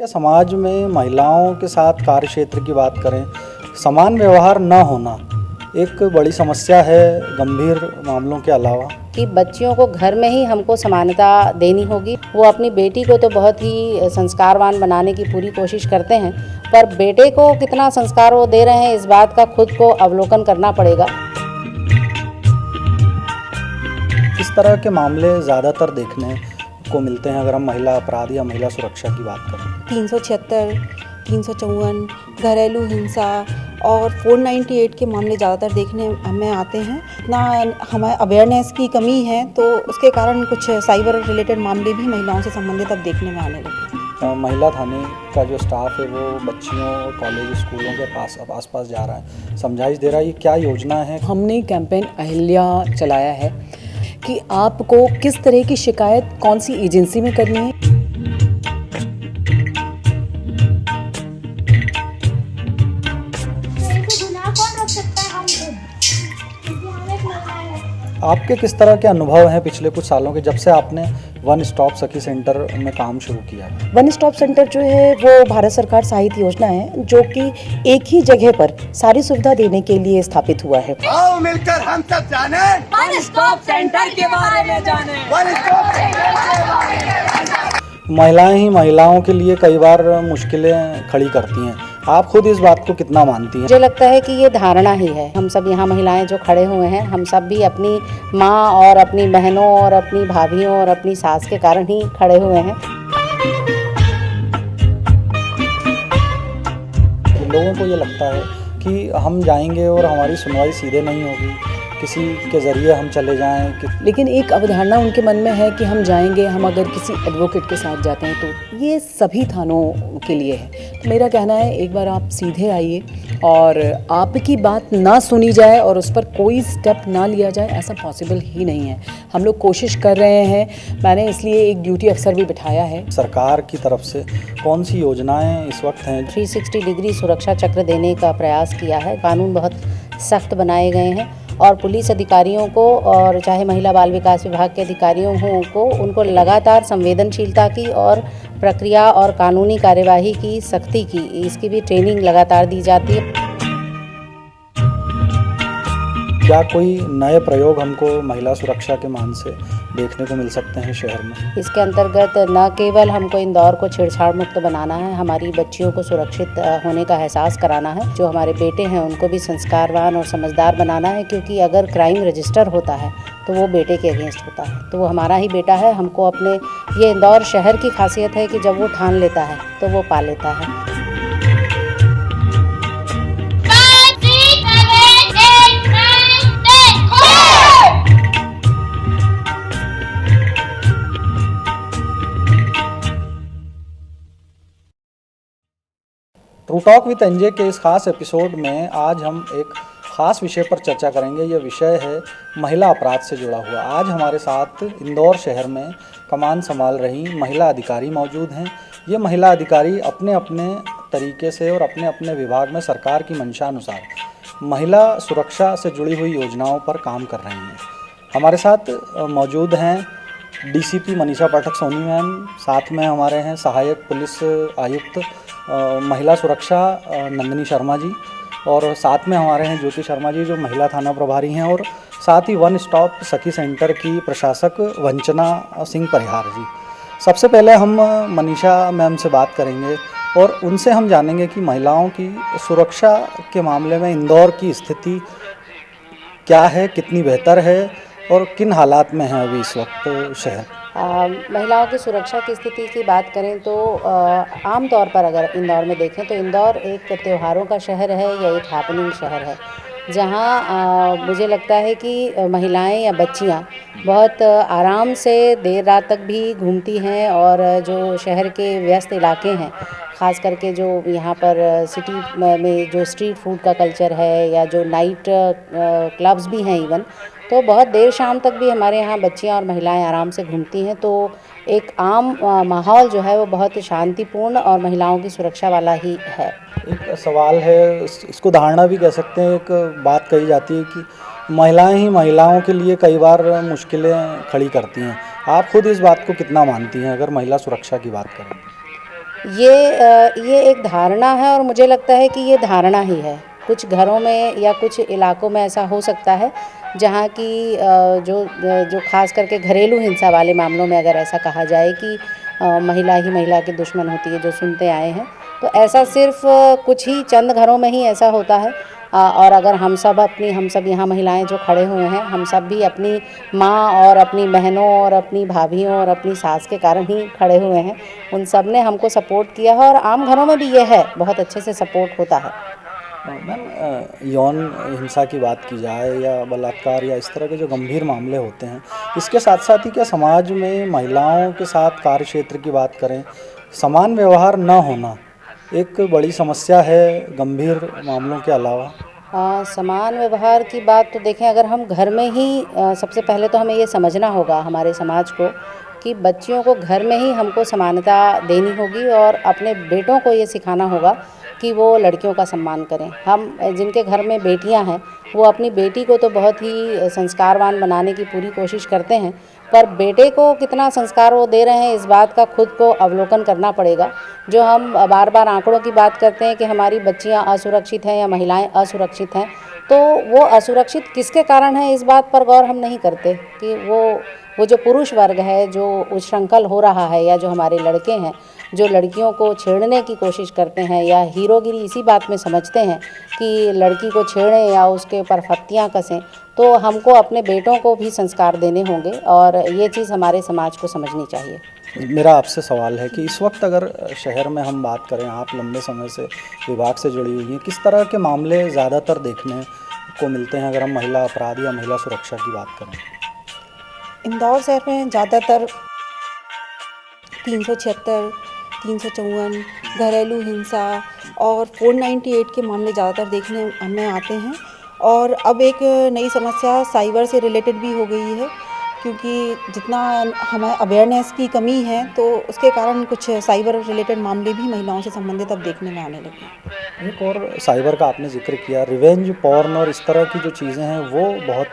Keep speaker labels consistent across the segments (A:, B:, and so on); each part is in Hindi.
A: क्या समाज में महिलाओं के साथ कार्य क्षेत्र की बात करें, समान व्यवहार न होना एक बड़ी समस्या है गंभीर मामलों के अलावा।
B: कि बच्चियों को घर में ही हमको समानता देनी होगी। वो अपनी बेटी को तो बहुत ही संस्कारवान बनाने की पूरी कोशिश करते हैं, पर बेटे को कितना संस्कार वो दे रहे हैं इस बात का खुद को अवलोकन करना पड़ेगा।
A: किस तरह के मामले ज़्यादातर देखने को मिलते हैं अगर हम महिला अपराध या महिला सुरक्षा की बात करें?
C: 376, 354 घरेलू हिंसा और 498 के मामले ज़्यादातर देखने में आते हैं। इतना हमारे अवेयरनेस की कमी है तो उसके कारण कुछ साइबर रिलेटेड मामले भी महिलाओं से संबंधित अब देखने में आने लगे हैं।
A: महिला थाने का जो स्टाफ है वो बच्चियों कॉलेज स्कूलों के आस-पास जा रहा है, समझाइश दे रहा है। ये क्या योजना है?
D: हमने कैंपेन अहिल्या चलाया है कि आपको किस तरह की शिकायत कौन सी एजेंसी में करनी है।
A: आपके किस तरह के अनुभव हैं पिछले कुछ सालों के, जब से आपने वन स्टॉप सखी सेंटर में काम शुरू किया है?
D: वन स्टॉप सेंटर जो है वो भारत सरकार सहायित योजना है जो कि एक ही जगह पर सारी सुविधा देने के लिए स्थापित हुआ है।
E: आओ मिलकर हम सब जाने वन स्टॉप सेंटर के बारे में जाने। वन स्टॉप सेंटर के बारे में।
A: महिलाएं ही महिलाओं के लिए कई बार मुश्किलें खड़ी करती हैं, आप खुद इस बात को कितना मानती हैं?
B: मुझे लगता है कि ये धारणा ही है। हम सब यहाँ महिलाएं जो खड़े हुए हैं, हम सब भी अपनी माँ और अपनी बहनों और अपनी भाभियों और अपनी सास के कारण ही खड़े हुए हैं।
A: लोगों को ये लगता है कि हम जाएंगे और हमारी सुनवाई सीधे नहीं होगी, किसी के ज़रिए हम चले जाएं
D: लेकिन एक अवधारणा उनके मन में है कि हम जाएंगे, हम अगर किसी एडवोकेट के साथ जाते हैं तो ये सभी थानों के लिए है। तो मेरा कहना है एक बार आप सीधे आइए और आपकी बात ना सुनी जाए और उस पर कोई स्टेप ना लिया जाए, ऐसा पॉसिबल ही नहीं है। हम लोग कोशिश कर रहे हैं, मैंने इसलिए एक ड्यूटी अफसर भी बिठाया है।
A: सरकार की तरफ से कौन सी योजनाएं इस वक्त हैं?
B: 360 डिग्री सुरक्षा चक्र देने का प्रयास किया है। कानून बहुत सख्त बनाए गए हैं और पुलिस अधिकारियों को और चाहे महिला बाल विकास विभाग के अधिकारियों को उनको लगातार संवेदनशीलता की और प्रक्रिया और कानूनी कार्यवाही की सख्ती की इसकी भी ट्रेनिंग लगातार दी जाती है।
A: क्या कोई नए प्रयोग हमको महिला सुरक्षा के मान से देखने को मिल सकते हैं शहर में?
B: इसके अंतर्गत न केवल हमको इंदौर को छेड़छाड़ मुक्त बनाना है, हमारी बच्चियों को सुरक्षित होने का एहसास कराना है। जो हमारे बेटे हैं उनको भी संस्कारवान और समझदार बनाना है, क्योंकि अगर क्राइम रजिस्टर होता है तो वो बेटे के अगेंस्ट होता है, तो वो हमारा ही बेटा है। हमको अपने ये इंदौर शहर की खासियत है कि जब वो ठान लेता है तो वो पा लेता है।
A: ट्रू टॉक विद एनजे के इस खास एपिसोड में आज हम एक ख़ास विषय पर चर्चा करेंगे। यह विषय है महिला अपराध से जुड़ा हुआ। आज हमारे साथ इंदौर शहर में कमान संभाल रही महिला अधिकारी मौजूद हैं। ये महिला अधिकारी अपने अपने तरीके से और अपने अपने विभाग में सरकार की मंशानुसार महिला सुरक्षा से जुड़ी हुई योजनाओं पर काम कर रही हैं। हमारे साथ मौजूद हैं डीसीपी मनीषा पाठक सोनी मैम, साथ में हमारे हैं सहायक पुलिस आयुक्त महिला सुरक्षा नंदिनी शर्मा जी, और साथ में हमारे हैं ज्योति शर्मा जी जो महिला थाना प्रभारी हैं, और साथ ही वन स्टॉप सखी सेंटर की प्रशासक वंचना सिंह परिहार जी। सबसे पहले हम मनीषा मैम से बात करेंगे और उनसे हम जानेंगे कि महिलाओं की सुरक्षा के मामले में इंदौर की स्थिति क्या है, कितनी बेहतर है और किन हालात में है अभी इस वक्त शहर।
B: महिलाओं की सुरक्षा की स्थिति की बात करें तो आम तौर पर अगर इंदौर में देखें तो इंदौर एक त्योहारों का शहर है या एक हैपनिंग शहर है, जहां मुझे लगता है कि महिलाएं या बच्चियां बहुत आराम से देर रात तक भी घूमती हैं। और जो शहर के व्यस्त इलाके हैं, ख़ास करके जो यहाँ पर सिटी में जो स्ट्रीट फूड का कल्चर है या जो नाइट क्लब्स भी हैं इवन, तो बहुत देर शाम तक भी हमारे यहाँ बच्चियाँ और महिलाएं आराम से घूमती हैं। तो एक आम माहौल जो है वो बहुत शांतिपूर्ण और महिलाओं की सुरक्षा वाला ही है।
A: एक सवाल है, इसको धारणा भी कह सकते हैं, एक बात कही जाती है कि महिलाएं ही महिलाओं के लिए कई बार मुश्किलें खड़ी करती हैं। आप खुद इस बात को कितना मानती हैं अगर महिला सुरक्षा की बात करें?
B: ये एक धारणा है और मुझे लगता है कि ये धारणा ही है। कुछ घरों में या कुछ इलाकों में ऐसा हो सकता है जहाँ की जो ख़ास करके घरेलू हिंसा वाले मामलों में अगर ऐसा कहा जाए कि महिला ही महिला की दुश्मन होती है, जो सुनते आए हैं, तो ऐसा सिर्फ कुछ ही चंद घरों में ही ऐसा होता है। और अगर हम सब यहाँ महिलाएं जो खड़े हुए हैं, हम सब भी अपनी माँ और अपनी बहनों और अपनी भाभियों और अपनी सास के कारण ही खड़े हुए हैं। उन सब ने हमको सपोर्ट किया है और आम घरों में भी ये है, बहुत अच्छे से सपोर्ट होता है।
A: मैम, यौन हिंसा की बात की जाए या बलात्कार या इस तरह के जो गंभीर मामले होते हैं, इसके साथ साथ ही क्या समाज में महिलाओं के साथ कार्य क्षेत्र की बात करें, समान व्यवहार न होना एक बड़ी समस्या है गंभीर मामलों के अलावा?
B: समान व्यवहार की बात तो देखें, अगर हम घर में ही सबसे पहले तो हमें ये समझना होगा हमारे समाज को कि बच्चियों को घर में ही हमको समानता देनी होगी और अपने बेटों को ये सिखाना होगा कि वो लड़कियों का सम्मान करें। हम जिनके घर में बेटियां हैं वो अपनी बेटी को तो बहुत ही संस्कारवान बनाने की पूरी कोशिश करते हैं, पर बेटे को कितना संस्कार वो दे रहे हैं इस बात का खुद को अवलोकन करना पड़ेगा। जो हम बार बार आंकड़ों की बात करते हैं कि हमारी बच्चियां असुरक्षित हैं या महिलाएं असुरक्षित हैं, तो वो असुरक्षित किसके कारण है इस बात पर गौर हम नहीं करते कि वो जो पुरुष वर्ग है जो उच्छृंखल हो रहा है, या जो हमारे लड़के हैं जो लड़कियों को छेड़ने की कोशिश करते हैं या हीरोगिरी इसी बात में समझते हैं कि लड़की को छेड़ें या उसके ऊपर फत्तियाँ कसें, तो हमको अपने बेटों को भी संस्कार देने होंगे और ये चीज़ हमारे समाज को समझनी चाहिए।
A: मेरा आपसे सवाल है कि इस वक्त अगर शहर में हम बात करें, आप लंबे समय से विभाग से जुड़ी हुई हैं, किस तरह के मामले ज़्यादातर देखने को मिलते हैं अगर हम महिला अपराध या महिला सुरक्षा की बात करें?
C: इंदौर शहर में ज़्यादातर 376, 354 घरेलू हिंसा और 498 के मामले ज़्यादातर देखने में आते हैं। और अब एक नई समस्या साइबर से रिलेटेड भी हो गई है, क्योंकि जितना हमें अवेयरनेस की कमी है तो उसके कारण कुछ साइबर रिलेटेड मामले भी महिलाओं से संबंधित अब देखने में आने लगे।
A: एक और साइबर का आपने जिक्र किया, रिवेंज पॉर्न और इस तरह की जो चीज़ें हैं वो बहुत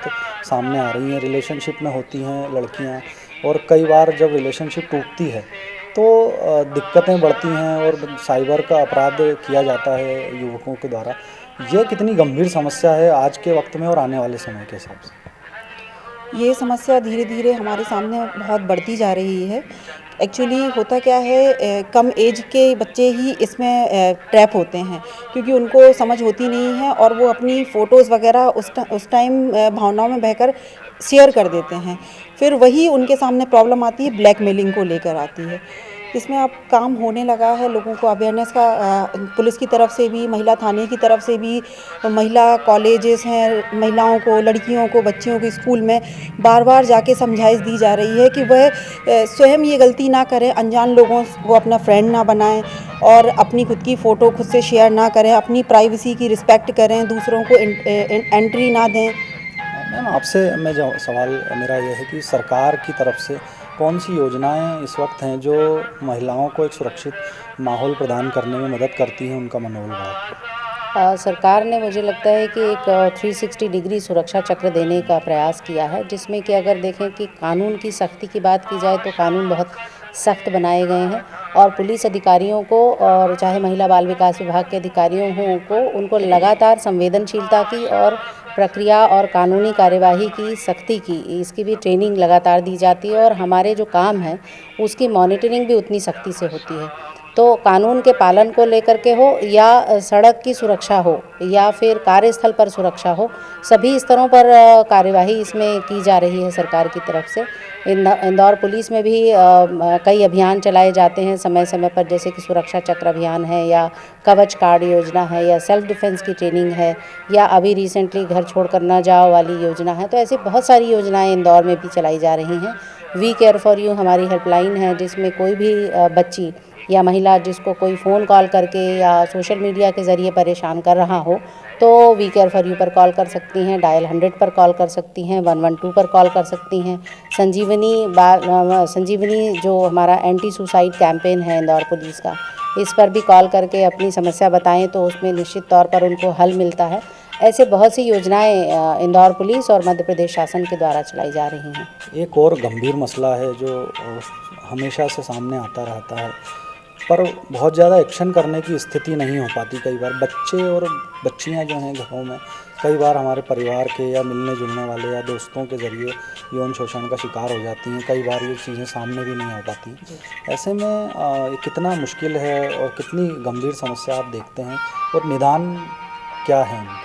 A: सामने आ रही हैं। रिलेशनशिप में होती हैं लड़कियां और कई बार जब रिलेशनशिप टूटती है तो दिक्कतें बढ़ती हैं और साइबर का अपराध किया जाता है युवकों के द्वारा। ये कितनी गंभीर समस्या है आज के वक्त में और आने वाले समय के हिसाब से?
C: ये समस्या धीरे धीरे हमारे सामने बहुत बढ़ती जा रही है। एक्चुअली होता क्या है, कम एज के बच्चे ही इसमें ट्रैप होते हैं, क्योंकि उनको समझ होती नहीं है और वो अपनी फ़ोटोज़ वगैरह उस टाइम भावनाओं में बहकर शेयर कर देते हैं। फिर वही उनके सामने प्रॉब्लम आती है, ब्लैकमेलिंग को लेकर आती है। इसमें अब काम होने लगा है, लोगों को अवेयरनेस का पुलिस की तरफ से भी, महिला थाने की तरफ से भी, महिला कॉलेजेस हैं, महिलाओं को, लड़कियों को, बच्चियों को स्कूल में बार बार जाके समझाइश दी जा रही है कि वह स्वयं ये गलती ना करें, अनजान लोगों को अपना फ्रेंड ना बनाएं और अपनी खुद की फ़ोटो खुद से शेयर ना करें, अपनी प्राइवेसी की रिस्पेक्ट करें, दूसरों को एंट्री ना दें।
A: मैम, आपसे मैं जो सवाल मेरा ये है कि सरकार की तरफ से कौन सी योजनाएं इस वक्त हैं जो महिलाओं को एक सुरक्षित माहौल प्रदान करने में मदद करती हैं, उनका मनोबल बढ़ाती?
B: सरकार ने मुझे लगता है कि एक 360 डिग्री सुरक्षा चक्र देने का प्रयास किया है, जिसमें कि अगर देखें कि कानून की सख्ती की बात की जाए तो कानून बहुत सख्त बनाए गए हैं और पुलिस अधिकारियों को और चाहे महिला बाल विकास विभाग के अधिकारियों को उनको लगातार संवेदनशीलता की और प्रक्रिया और कानूनी कार्यवाही की सख्ती की, इसकी भी ट्रेनिंग लगातार दी जाती है और हमारे जो काम है उसकी मॉनिटरिंग भी उतनी सख्ती से होती है। तो कानून के पालन को लेकर के हो या सड़क की सुरक्षा हो या फिर कार्यस्थल पर सुरक्षा हो, सभी स्तरों पर कार्यवाही इसमें की जा रही है सरकार की तरफ से। इंदौर पुलिस में भी कई अभियान चलाए जाते हैं समय समय पर, जैसे कि सुरक्षा चक्र अभियान है या कवच कार्ड योजना है या सेल्फ डिफेंस की ट्रेनिंग है या अभी रिसेंटली घर छोड़कर न जाओ वाली योजना है। तो ऐसी बहुत सारी योजनाएं इंदौर में भी चलाई जा रही हैं। वी केयर फॉर यू हमारी हेल्पलाइन है, जिसमें कोई भी बच्ची या महिला जिसको कोई फ़ोन कॉल करके या सोशल मीडिया के ज़रिए परेशान कर रहा हो तो वी केयर फॉर यू पर कॉल कर सकती हैं, डायल 100 पर कॉल कर सकती हैं, 112 पर कॉल कर सकती हैं। संजीवनी जो हमारा एंटी सुसाइड कैंपेन है इंदौर पुलिस का, इस पर भी कॉल करके अपनी समस्या बताएं तो उसमें निश्चित तौर पर उनको हल मिलता है। ऐसे बहुत सी योजनाएं इंदौर पुलिस और मध्य प्रदेश शासन के द्वारा चलाई जा रही हैं।
A: एक और गंभीर मसला है जो हमेशा से सामने आता रहता है, पर बहुत ज़्यादा एक्शन करने की स्थिति नहीं हो पाती। कई बार बच्चे और बच्चियां जो हैं घरों में कई बार हमारे परिवार के या मिलने जुलने वाले या दोस्तों के ज़रिए यौन शोषण का शिकार हो जाती हैं। कई बार ये चीज़ें सामने भी नहीं आ पाती। ऐसे में ये कितना मुश्किल है और कितनी गंभीर समस्या आप देखते हैं और निदान क्या है इनका?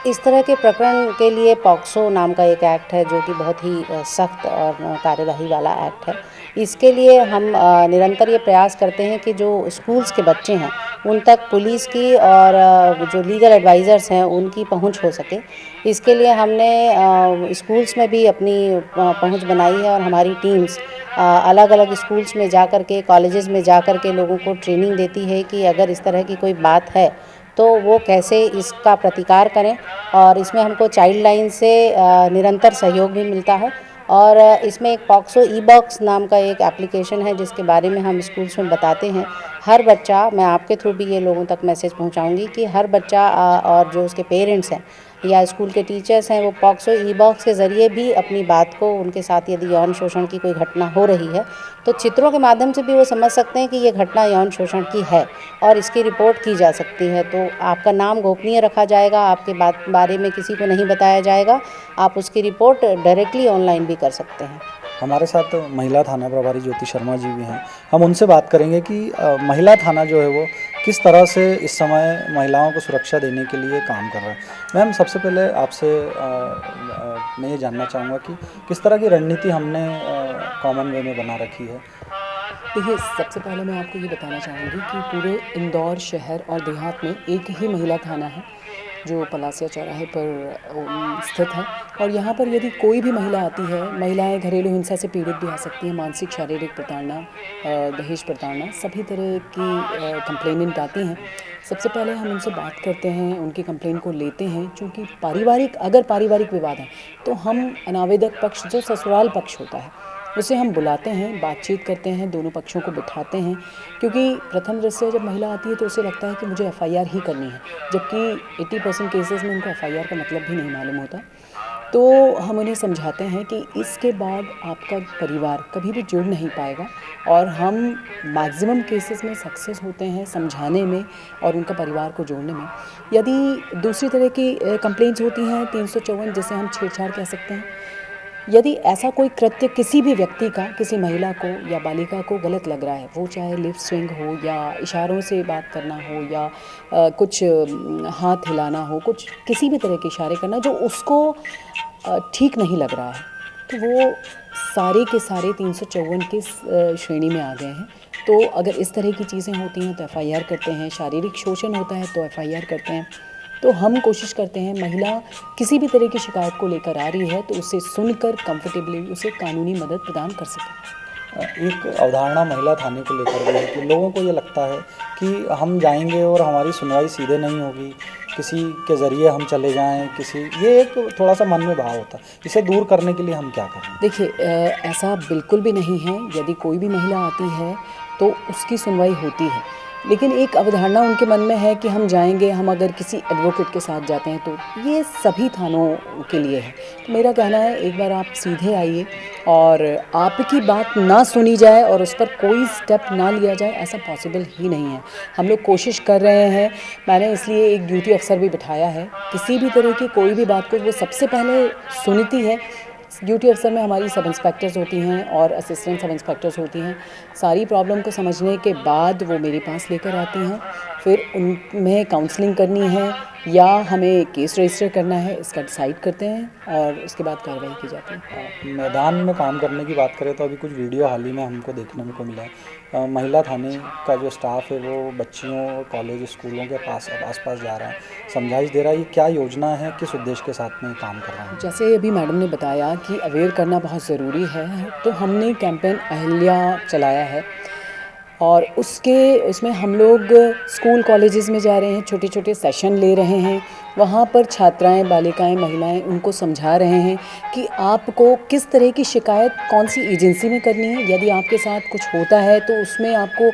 B: इस तरह के प्रकरण के लिए पॉक्सो नाम का एक एक्ट है जो कि बहुत ही सख्त और कार्यवाही वाला एक्ट है। इसके लिए हम निरंतर ये प्रयास करते हैं कि जो स्कूल्स के बच्चे हैं उन तक पुलिस की और जो लीगल एडवाइज़र्स हैं उनकी पहुंच हो सके। इसके लिए हमने स्कूल्स में भी अपनी पहुंच बनाई है और हमारी टीम्स अलग अलग स्कूल्स में जा कर के, कॉलेजेस में जा कर के लोगों को ट्रेनिंग देती है कि अगर इस तरह की कोई बात है तो वो कैसे इसका प्रतिकार करें। और इसमें हमको चाइल्ड लाइन से निरंतर सहयोग भी मिलता है। और इसमें एक पॉक्सो ई-बॉक्स नाम का एक एप्लीकेशन है जिसके बारे में हम स्कूल्स में बताते हैं। हर बच्चा, मैं आपके थ्रू भी ये लोगों तक मैसेज पहुंचाऊंगी कि हर बच्चा और जो उसके पेरेंट्स हैं या स्कूल के टीचर्स हैं वो पॉक्सो ई-बॉक्स के ज़रिए भी अपनी बात को, उनके साथ यदि यौन शोषण की कोई घटना हो रही है तो चित्रों के माध्यम से भी वो समझ सकते हैं कि ये घटना यौन शोषण की है और इसकी रिपोर्ट की जा सकती है। तो आपका नाम गोपनीय रखा जाएगा, आपके बारे में किसी को नहीं बताया जाएगा, आप उसकी रिपोर्ट डायरेक्टली ऑनलाइन भी कर सकते हैं।
A: हमारे साथ महिला थाना प्रभारी ज्योति शर्मा जी भी हैं। हम उनसे बात करेंगे कि महिला थाना जो है वो किस तरह से इस समय महिलाओं को सुरक्षा देने के लिए काम कर रहा है। मैम, सबसे पहले आपसे मैं ये जानना चाहूँगा कि किस तरह की रणनीति हमने कॉमन वे में बना रखी है।
D: देखिए, सबसे पहले मैं आपको ये बताना चाहूँगी कि पूरे इंदौर शहर और देहात में एक ही महिला थाना है जो पलासिया चौराहे पर स्थित है। और यहाँ पर यदि कोई भी महिला आती है, महिलाएं घरेलू हिंसा से पीड़ित भी आ सकती हैं, मानसिक शारीरिक प्रताड़ना, दहेज प्रताड़ना, सभी तरह की कंप्लेनेंट आती हैं। सबसे पहले हम उनसे बात करते हैं, उनकी कंप्लेंट को लेते हैं। चूँकि अगर पारिवारिक विवाद है तो हम अनावेदक पक्ष, जो ससुराल पक्ष होता है, उसे हम बुलाते हैं, बातचीत करते हैं, दोनों पक्षों को बिठाते हैं। क्योंकि प्रथम दृष्टया जब महिला आती है तो उसे लगता है कि मुझे एफआईआर ही करनी है, जबकि 80% केसेस में उनको एफआईआर का मतलब भी नहीं मालूम होता। तो हम उन्हें समझाते हैं कि इसके बाद आपका परिवार कभी भी जुड़ नहीं पाएगा। और हम मैक्सिमम केसेस में सक्सेस होते हैं समझाने में और उनका परिवार को जोड़ने में। यदि दूसरी तरह की कंप्लेंट्स होती हैं, 354 जिसे हम छेड़छाड़ कह सकते हैं, यदि ऐसा कोई कृत्य किसी भी व्यक्ति का, किसी महिला को या बालिका को गलत लग रहा है, वो चाहे लिप स्विंग हो या इशारों से बात करना हो या कुछ हाथ हिलाना हो, कुछ किसी भी तरह के इशारे करना जो उसको ठीक नहीं लग रहा है, तो वो सारे के सारे 354 की श्रेणी में आ गए हैं। तो अगर इस तरह की चीज़ें होती हैं तो एफआईआर करते हैं, शारीरिक शोषण होता है तो एफआईआर करते हैं। तो हम कोशिश करते हैं महिला किसी भी तरह की शिकायत को लेकर आ रही है तो उसे सुनकर कंफर्टेबली उसे कानूनी मदद प्रदान कर सकें।
A: एक अवधारणा महिला थाने को लेकर भी है कि लोगों को ये लगता है कि हम जाएंगे और हमारी सुनवाई सीधे नहीं होगी, किसी के ज़रिए हम चले जाएं, ये एक थोड़ा सा मन में भाव होता है। इसे दूर करने के लिए हम क्या करें?
D: देखिए, ऐसा बिल्कुल भी नहीं है। यदि कोई भी महिला आती है तो उसकी सुनवाई होती है, लेकिन एक अवधारणा उनके मन में है कि हम जाएंगे, हम अगर किसी एडवोकेट के साथ जाते हैं तो ये सभी थानों के लिए है। तो मेरा कहना है, एक बार आप सीधे आइए और आपकी बात ना सुनी जाए और उस पर कोई स्टेप ना लिया जाए, ऐसा पॉसिबल ही नहीं है। हम लोग कोशिश कर रहे हैं। मैंने इसलिए एक ड्यूटी अफसर भी बिठाया है। किसी भी तरह की कोई भी बात को वो सबसे पहले सुनती है। ड्यूटी अफसर में हमारी सब इंस्पेक्टर्स होती हैं और असिस्टेंट सब इंस्पेक्टर्स होती हैं। सारी प्रॉब्लम को समझने के बाद वो मेरे पास लेकर आती हैं। फिर उनमें काउंसलिंग करनी है या हमें केस रजिस्टर करना है, इसका डिसाइड करते हैं और उसके बाद कार्रवाई की जाती है।
A: मैदान में काम करने की बात करें तो अभी कुछ वीडियो हाल ही में हमको देखने को मिला है। महिला थाने का जो स्टाफ है वो बच्चियों और कॉलेज स्कूलों के आसपास जा रहा है, समझाइश दे रहा है। ये क्या योजना है, किस उद्देश्य के साथ में काम कर रहा है?
D: जैसे अभी मैडम ने बताया कि अवेयर करना बहुत ज़रूरी है, तो हमने कैंपेन अहिल्या चलाया है और उसमें हम लोग स्कूल कॉलेजेस में जा रहे हैं, छोटे छोटे सेशन ले रहे हैं, वहाँ पर छात्राएं, बालिकाएं, महिलाएं उनको समझा रहे हैं कि आपको किस तरह की शिकायत कौन सी एजेंसी में करनी है। यदि आपके साथ कुछ होता है तो उसमें आपको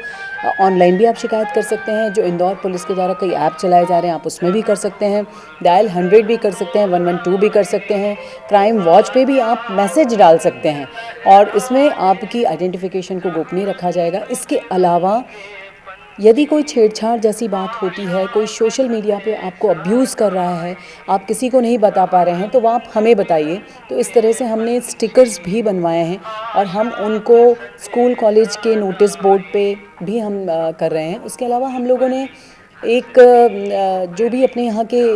D: ऑनलाइन भी आप शिकायत कर सकते हैं। जो इंदौर पुलिस के द्वारा कई ऐप चलाए जा रहे हैं, आप उसमें भी कर सकते हैं। डायल 100 भी कर सकते हैं, 112 भी कर सकते हैं। क्राइम वॉच पे भी आप मैसेज डाल सकते हैं और इसमें आपकी आइडेंटिफिकेशन को गोपनीय रखा जाएगा। इसके अलावा यदि कोई छेड़छाड़ जैसी बात होती है, कोई सोशल मीडिया पे आपको अब्यूज़ कर रहा है, आप किसी को नहीं बता पा रहे हैं, तो वो आप हमें बताइए। तो इस तरह से हमने स्टिकर्स भी बनवाए हैं और हम उनको स्कूल कॉलेज के नोटिस बोर्ड पे भी हम कर रहे हैं। उसके अलावा हम लोगों ने एक जो भी अपने यहाँ के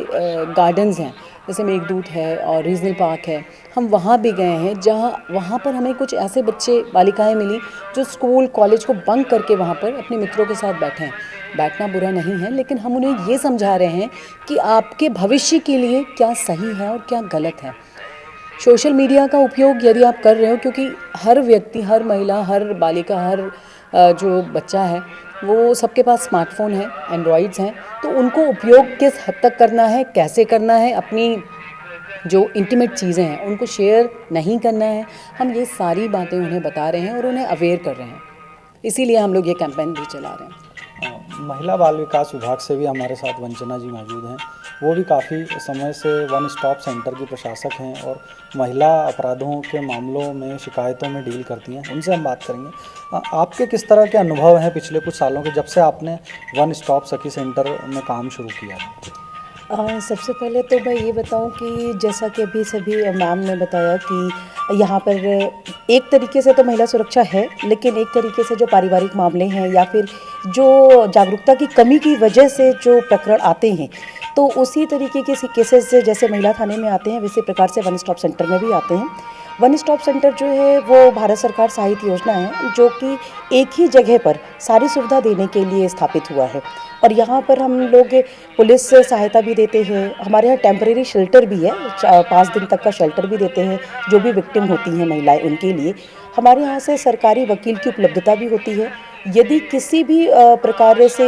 D: गार्डन्स हैं, जैसे मेघदूत है और रीजनल पार्क है, हम वहाँ भी गए हैं जहाँ वहाँ पर हमें कुछ ऐसे बच्चे, बालिकाएं मिली जो स्कूल कॉलेज को बंक करके वहाँ पर अपने मित्रों के साथ बैठे हैं। बैठना बुरा नहीं है, लेकिन हम उन्हें ये समझा रहे हैं कि आपके भविष्य के लिए क्या सही है और क्या गलत है। सोशल मीडिया का उपयोग यदि आप कर रहे हो, क्योंकि हर व्यक्ति, हर महिला, हर बालिका, हर जो बच्चा है वो सबके पास स्मार्टफोन है, एंड्रॉइड्स हैं, तो उनको उपयोग किस हद तक करना है, कैसे करना है, अपनी जो इंटीमेट चीज़ें हैं उनको शेयर नहीं करना है, हम ये सारी बातें उन्हें बता रहे हैं और उन्हें अवेयर कर रहे हैं। इसीलिए हम लोग ये कैंपेन भी चला रहे हैं।
A: महिला बाल विकास विभाग से भी हमारे साथ वंचना जी मौजूद हैं। वो भी काफ़ी समय से वन स्टॉप सेंटर की प्रशासक हैं और महिला अपराधों के मामलों में, शिकायतों में डील करती हैं। उनसे हम बात करेंगे। आपके किस तरह के अनुभव हैं पिछले कुछ सालों के, जब से आपने वन स्टॉप सखी सेंटर में काम शुरू किया है?
C: सबसे पहले तो मैं ये बताऊं कि जैसा कि अभी सभी मैम ने बताया कि यहाँ पर एक तरीके से तो महिला सुरक्षा है, लेकिन एक तरीके से जो पारिवारिक मामले हैं या फिर जो जागरूकता की कमी की वजह से जो प्रकरण आते हैं, तो उसी तरीके के केसेस से जैसे महिला थाने में आते हैं, वैसे प्रकार से वन स्टॉप सेंटर में भी आते हैं। वन स्टॉप सेंटर जो है वो भारत सरकार सहायता योजना है, जो कि एक ही जगह पर सारी सुविधा देने के लिए स्थापित हुआ है। और यहाँ पर हम लोग पुलिस सहायता भी देते हैं। हमारे यहाँ टेम्परेरी शेल्टर भी है, 5 दिन तक का शेल्टर भी देते हैं जो भी विक्टिम होती हैं महिलाएं, उनके लिए। हमारे यहाँ से सरकारी वकील की उपलब्धता भी होती है। यदि किसी भी प्रकार से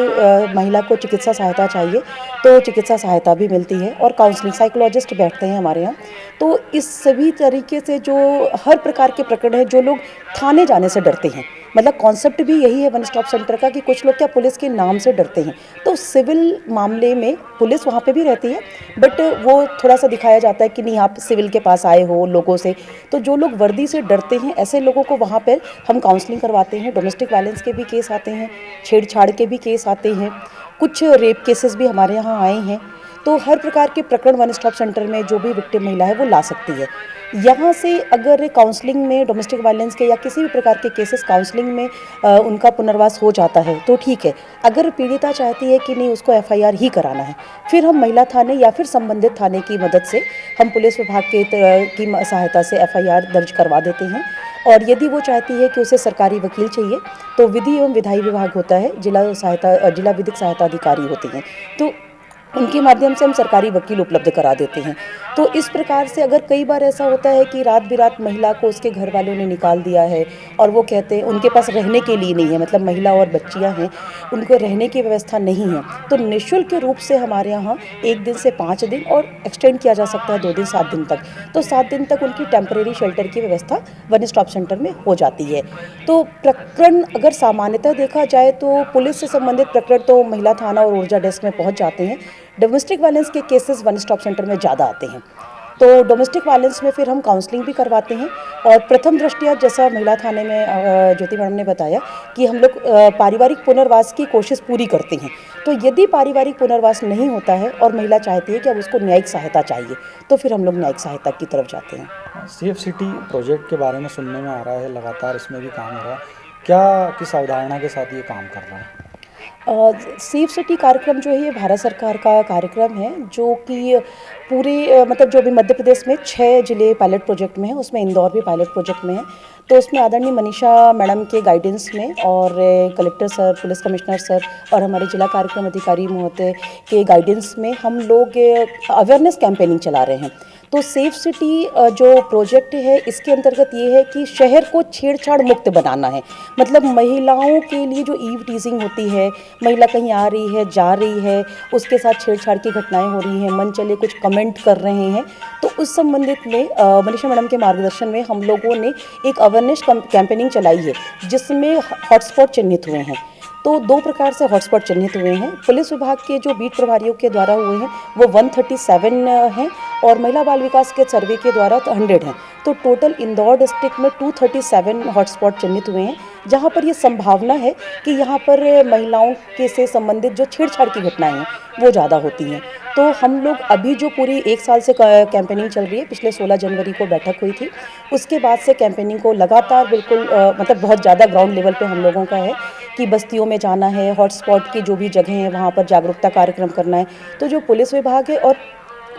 C: महिला को चिकित्सा सहायता चाहिए तो चिकित्सा सहायता भी मिलती है और काउंसलिंग, साइकोलॉजिस्ट बैठते हैं हमारे यहाँ। तो इस सभी तरीके से जो हर प्रकार के प्रकरण हैं, जो लोग थाने जाने से डरते हैं, मतलब कॉन्सेप्ट भी यही है वन स्टॉप सेंटर का कि कुछ लोग क्या पुलिस के नाम से डरते हैं, तो सिविल मामले में पुलिस वहाँ पे भी रहती है, बट वो थोड़ा सा दिखाया जाता है कि नहीं आप सिविल के पास आए हो लोगों से। तो जो लोग वर्दी से डरते हैं, ऐसे लोगों को वहाँ पर हम काउंसलिंग करवाते हैं। डोमेस्टिक वायलेंस के भी केस आते हैं, छेड़छाड़ के भी केस आते हैं, कुछ रेप केसेस भी हमारे यहाँ आए हैं। तो हर प्रकार के प्रकरण वन स्टॉप सेंटर में जो भी विक्टिम महिला है वो ला सकती है। यहाँ से अगर काउंसलिंग में डोमेस्टिक वायलेंस के या किसी भी प्रकार के केसेस काउंसलिंग में उनका पुनर्वास हो जाता है तो ठीक है। अगर पीड़िता चाहती है कि नहीं उसको FIR ही कराना है, फिर हम महिला थाने या फिर संबंधित थाने की मदद से हम पुलिस विभाग की सहायता से FIR दर्ज करवा देते हैं। और यदि वो चाहती है कि उसे सरकारी वकील चाहिए तो विधि एवं विधायी विभाग होता है, जिला विधिक सहायता अधिकारी होते हैं, तो उनके माध्यम से हम सरकारी वकील उपलब्ध करा देते हैं। तो इस प्रकार से अगर कई बार ऐसा होता है कि रात बिरात महिला को उसके घर वालों ने निकाल दिया है और वो कहते हैं उनके पास रहने के लिए नहीं है, मतलब महिला और बच्चियां हैं, उनको रहने की व्यवस्था नहीं है, तो निःशुल्क रूप से हमारे यहाँ 1 दिन से 5 दिन और एक्सटेंड किया जा सकता है 2 दिन 7 दिन तक, तो 7 दिन तक उनकी टेम्परेरी शेल्टर की व्यवस्था वन स्टॉप सेंटर में हो जाती है। तो प्रकरण अगर सामान्यतः देखा जाए तो पुलिस से संबंधित प्रकरण तो महिला थाना और ऊर्जा डेस्क में पहुँच जाते हैं। डोमेस्टिक वायलेंस के केसेस वन स्टॉप सेंटर में ज़्यादा आते हैं, तो डोमेस्टिक वायलेंस में फिर हम काउंसलिंग भी करवाते हैं। और प्रथम दृष्टया जैसा महिला थाने में ज्योति मैडम ने बताया कि हम लोग पारिवारिक पुनर्वास की कोशिश पूरी करते हैं। तो यदि पारिवारिक पुनर्वास नहीं होता है और महिला चाहती है कि अब उसको न्यायिक सहायता चाहिए, तो फिर हम लोग न्यायिक सहायता की तरफ जाते हैं।
A: CFCT प्रोजेक्ट के बारे में सुनने में आ रहा है, लगातार इसमें भी काम हो रहा है, क्या किस अवधारणा के साथ ये काम कर रहा है?
C: CFCT कार्यक्रम जो है ये भारत सरकार का कार्यक्रम है, जो कि पूरे मतलब जो अभी मध्य प्रदेश में 6 जिले पायलट प्रोजेक्ट में है, उसमें इंदौर भी पायलट प्रोजेक्ट में है। तो उसमें आदरणीय मनीषा मैडम के गाइडेंस में और collector sir, police commissioner sir और हमारे जिला कार्यक्रम अधिकारी महोदय के गाइडेंस में हम लोग अवेयरनेस कैंपेनिंग चला रहे हैं,
D: तो सेफ सिटी जो प्रोजेक्ट है इसके अंतर्गत ये है कि शहर को छेड़छाड़ मुक्त बनाना है। मतलब महिलाओं के लिए जो ईव टीजिंग होती है, महिला कहीं आ रही है, जा रही है, उसके साथ छेड़छाड़ की घटनाएं हो रही हैं, मन चले कुछ कमेंट कर रहे हैं, तो उस संबंधित में मनीषा मैडम के मार्गदर्शन में हम लोगों ने एक अवेयरनेस कैंपेनिंग चलाई है, जिसमें हॉटस्पॉट चिन्हित हुए हैं। तो 2 प्रकार से हॉटस्पॉट चिन्हित हुए हैं। पुलिस विभाग के जो बीट प्रभारियों के द्वारा हुए हैं वो 137 हैं और महिला बाल विकास के सर्वे के द्वारा 100 हैं। तो टोटल इंदौर डिस्ट्रिक्ट में 237 हॉटस्पॉट चिन्हित हुए हैं, जहां पर ये संभावना है कि यहाँ पर महिलाओं के से संबंधित जो छेड़छाड़ की घटनाएं हैं वो ज़्यादा होती हैं। तो हम लोग अभी जो पूरी 1 साल से कैंपेनिंग चल रही है, पिछले 16 जनवरी को बैठक हुई थी, उसके बाद से कैंपेनिंग को लगातार बिल्कुल मतलब बहुत ज़्यादा ग्राउंड लेवल पे हम लोगों का है कि बस्तियों में जाना है, हॉटस्पॉट की जो भी जगह हैं वहाँ पर जागरूकता कार्यक्रम करना है। तो जो पुलिस विभाग है और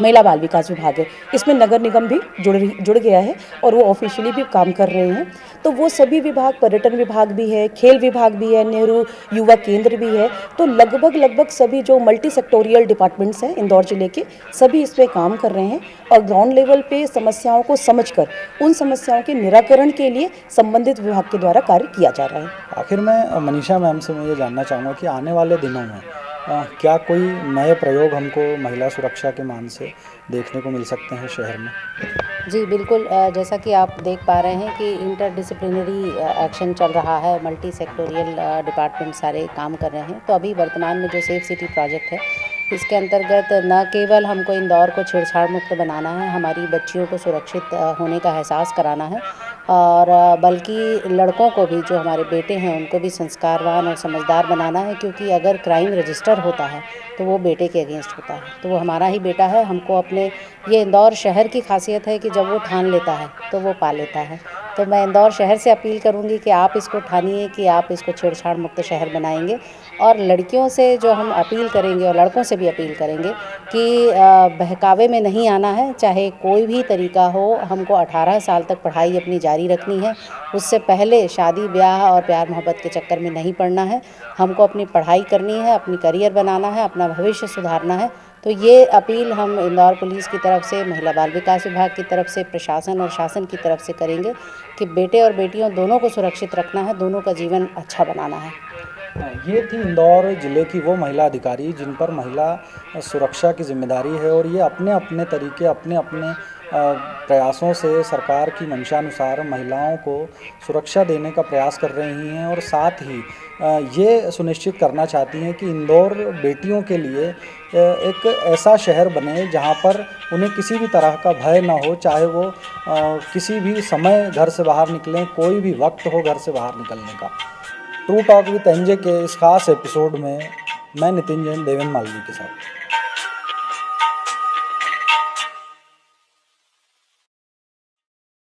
D: महिला बाल विकास विभाग है, इसमें नगर निगम भी जुड़ गया है और वो ऑफिशियली भी काम कर रहे हैं। तो वो सभी विभाग, पर्यटन विभाग भी है, खेल विभाग भी है, नेहरू युवा केंद्र भी है, तो लगभग सभी जो मल्टी सेक्टोरियल डिपार्टमेंट्स हैं इंदौर जिले के, सभी इस पे काम कर रहे हैं और ग्राउंड लेवल पे समस्याओं को समझकर उन समस्याओं के निराकरण के लिए संबंधित विभाग के द्वारा कार्य किया जा रहा है।
A: आखिर में मनीषा मैम से मैं ये जानना चाहूँगा कि आने वाले दिनों में क्या कोई नए प्रयोग हमको महिला सुरक्षा के मान से देखने को मिल सकते हैं शहर में?
B: जी बिल्कुल, जैसा कि आप देख पा रहे हैं कि इंटरडिसिप्लिनरी एक्शन चल रहा है, मल्टी सेक्टोरियल डिपार्टमेंट सारे काम कर रहे हैं। तो अभी वर्तमान में जो सेफ सिटी प्रोजेक्ट है, इसके अंतर्गत न केवल हमको इंदौर को छेड़छाड़ मुक्त बनाना है, हमारी बच्चियों को सुरक्षित होने का एहसास कराना है और बल्कि लड़कों को भी, जो हमारे बेटे हैं, उनको भी संस्कारवान और समझदार बनाना है, क्योंकि अगर क्राइम रजिस्टर होता है तो वो बेटे के अगेंस्ट होता है, तो वो हमारा ही बेटा है। हमको अपने, ये इंदौर शहर की खासियत है कि जब वो ठान लेता है तो वो पा लेता है। तो मैं इंदौर शहर से अपील करूंगी कि आप इसको ठानिए कि आप इसको छेड़छाड़ मुक्त शहर बनाएंगे। और लड़कियों से जो हम अपील करेंगे और लड़कों से भी अपील करेंगे कि बहकावे में नहीं आना है, चाहे कोई भी तरीका हो। हमको 18 साल तक पढ़ाई अपनी जारी रखनी है, उससे पहले शादी ब्याह और प्यार मोहब्बत के चक्कर में नहीं पड़ना है। हमको अपनी पढ़ाई करनी है, अपनी करियर बनाना है, अपना भविष्य सुधारना है। तो ये अपील हम इंदौर पुलिस की तरफ से, महिला बाल विकास विभाग की तरफ से, प्रशासन और शासन की तरफ से करेंगे कि बेटे और बेटियों दोनों को सुरक्षित रखना है, दोनों का जीवन अच्छा बनाना है।
A: ये थी इंदौर ज़िले की वो महिला अधिकारी जिन पर महिला सुरक्षा की जिम्मेदारी है और ये अपने अपने तरीके, अपने अपने प्रयासों से सरकार की मंशानुसार महिलाओं को सुरक्षा देने का प्रयास कर रही हैं और साथ ही ये सुनिश्चित करना चाहती हैं कि इंदौर बेटियों के लिए एक ऐसा शहर बने जहां पर उन्हें किसी भी तरह का भय ना हो, चाहे वो किसी भी समय घर से बाहर निकलें, कोई भी वक्त हो घर से बाहर निकलने का। ट्रू टॉक विद एनजे के इस खास एपिसोड में मैं नितिन जैन, देवेंद्र मालवी के साथ।